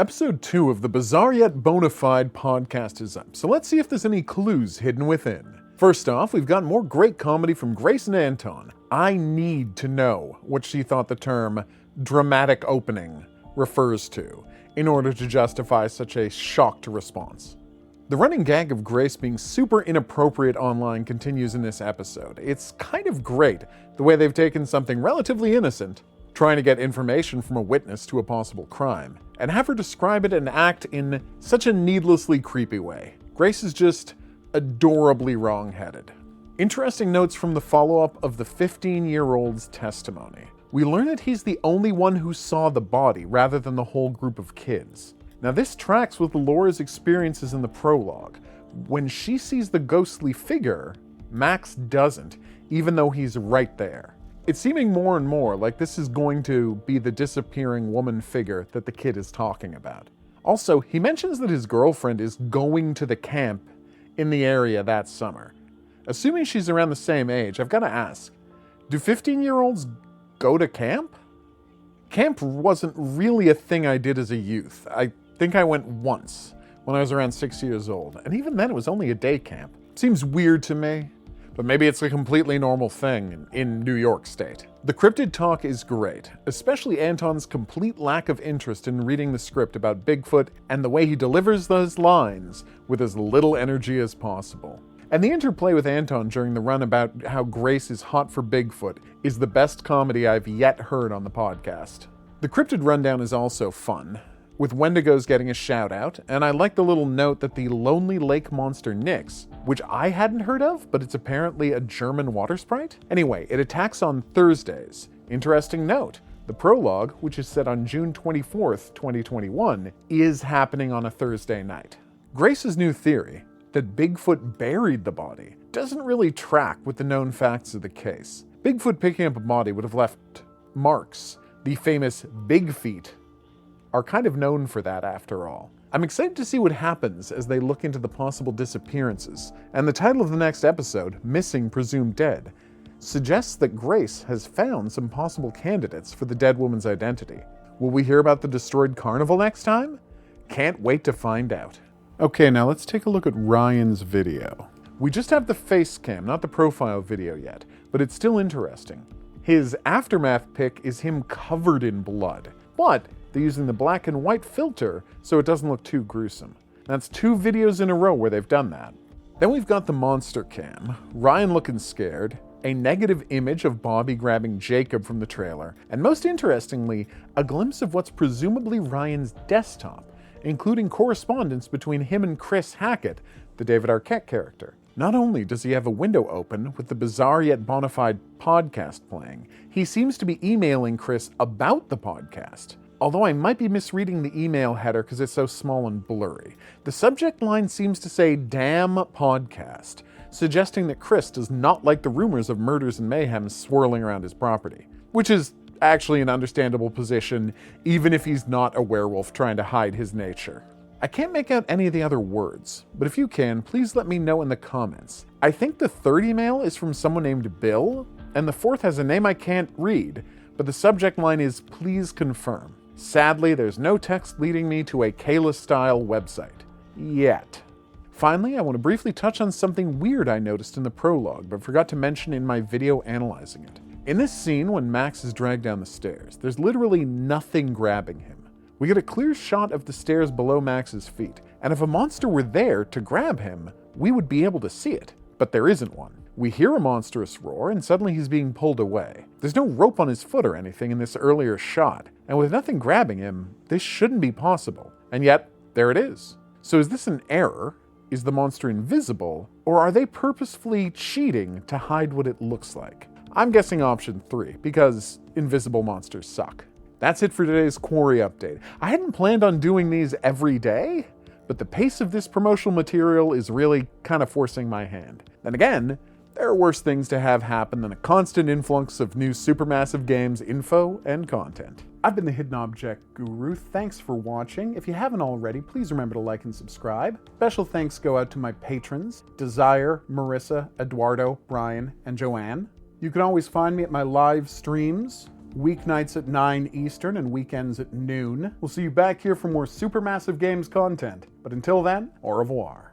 Episode 2 of the Bizarre Yet Bonafide podcast is up, so let's see if there's any clues hidden within. First off, we've got more great comedy from Grace and Anton. I need to know what she thought the term dramatic opening refers to in order to justify such a shocked response. The running gag of Grace being super inappropriate online continues in this episode. It's kind of great the way they've taken something relatively innocent, trying to get information from a witness to a possible crime, and have her describe it and act in such a needlessly creepy way. Grace is just adorably wrong-headed. Interesting notes from the follow-up of the 15-year-old's testimony. We learn that he's the only one who saw the body rather than the whole group of kids. Now this tracks with Laura's experiences in the prologue. When she sees the ghostly figure, Max doesn't, even though he's right there. It's seeming more and more like this is going to be the disappearing woman figure that the kid is talking about. Also, he mentions that his girlfriend is going to the camp in the area that summer. Assuming she's around the same age, I've got to ask, do 15-year-olds go to camp? Camp wasn't really a thing I did as a youth. I think I went once when I was around 6 years old, and even then it was only a day camp. Seems weird to me. But maybe it's a completely normal thing in New York State. The cryptid talk is great, especially Anton's complete lack of interest in reading the script about Bigfoot and the way he delivers those lines with as little energy as possible. And the interplay with Anton during the run about how Grace is hot for Bigfoot is the best comedy I've yet heard on the podcast. The cryptid rundown is also fun, with Wendigos getting a shout out, and I like the little note that the lonely lake monster Nyx, which I hadn't heard of, but it's apparently a German water sprite? Anyway, it attacks on Thursdays. Interesting note, the prologue, which is set on June 24th, 2021, is happening on a Thursday night. Grace's new theory, that Bigfoot buried the body, doesn't really track with the known facts of the case. Bigfoot picking up a body would have left marks. The famous Big Feet are kind of known for that after all. I'm excited to see what happens as they look into the possible disappearances, and the title of the next episode, Missing Presumed Dead, suggests that Grace has found some possible candidates for the dead woman's identity. Will we hear about the destroyed carnival next time? Can't wait to find out. Okay, now let's take a look at Ryan's video. We just have the face cam, not the profile video yet, but it's still interesting. His aftermath pic is him covered in blood, but they're using the black and white filter so it doesn't look too gruesome. That's 2 videos in a row where they've done that. Then we've got the monster cam, Ryan looking scared, a negative image of Bobby grabbing Jacob from the trailer, and most interestingly, a glimpse of what's presumably Ryan's desktop, including correspondence between him and Chris Hackett, the David Arquette character. Not only does he have a window open with the Bizarre Yet Bonafide podcast playing, he seems to be emailing Chris about the podcast. Although I might be misreading the email header because it's so small and blurry. The subject line seems to say, "Damn podcast," suggesting that Chris does not like the rumors of murders and mayhem swirling around his property. Which is actually an understandable position, even if he's not a werewolf trying to hide his nature. I can't make out any of the other words, but if you can, please let me know in the comments. I think the third email is from someone named Bill, and the fourth has a name I can't read, but the subject line is, "Please confirm." Sadly, there's no text leading me to a Kayla-style website. Yet. Finally, I want to briefly touch on something weird I noticed in the prologue, but forgot to mention in my video analyzing it. In this scene, when Max is dragged down the stairs, there's literally nothing grabbing him. We get a clear shot of the stairs below Max's feet, and if a monster were there to grab him, we would be able to see it. But there isn't one. We hear a monstrous roar, and suddenly he's being pulled away. There's no rope on his foot or anything in this earlier shot, and with nothing grabbing him, this shouldn't be possible. And yet, there it is. So is this an error? Is the monster invisible? Or are they purposefully cheating to hide what it looks like? I'm guessing option 3, because invisible monsters suck. That's it for today's Quarry update. I hadn't planned on doing these every day, but the pace of this promotional material is really kind of forcing my hand. Then again, there are worse things to have happen than a constant influx of new supermassive games, info, and content. I've been the Hidden Object Guru. Thanks for watching. If you haven't already, please remember to like and subscribe. Special thanks go out to my patrons, Desire, Marissa, Eduardo, Brian, and Joanne. You can always find me at my live streams weeknights at 9 Eastern and weekends at noon. We'll see you back here for more Supermassive Games content. But until then, au revoir.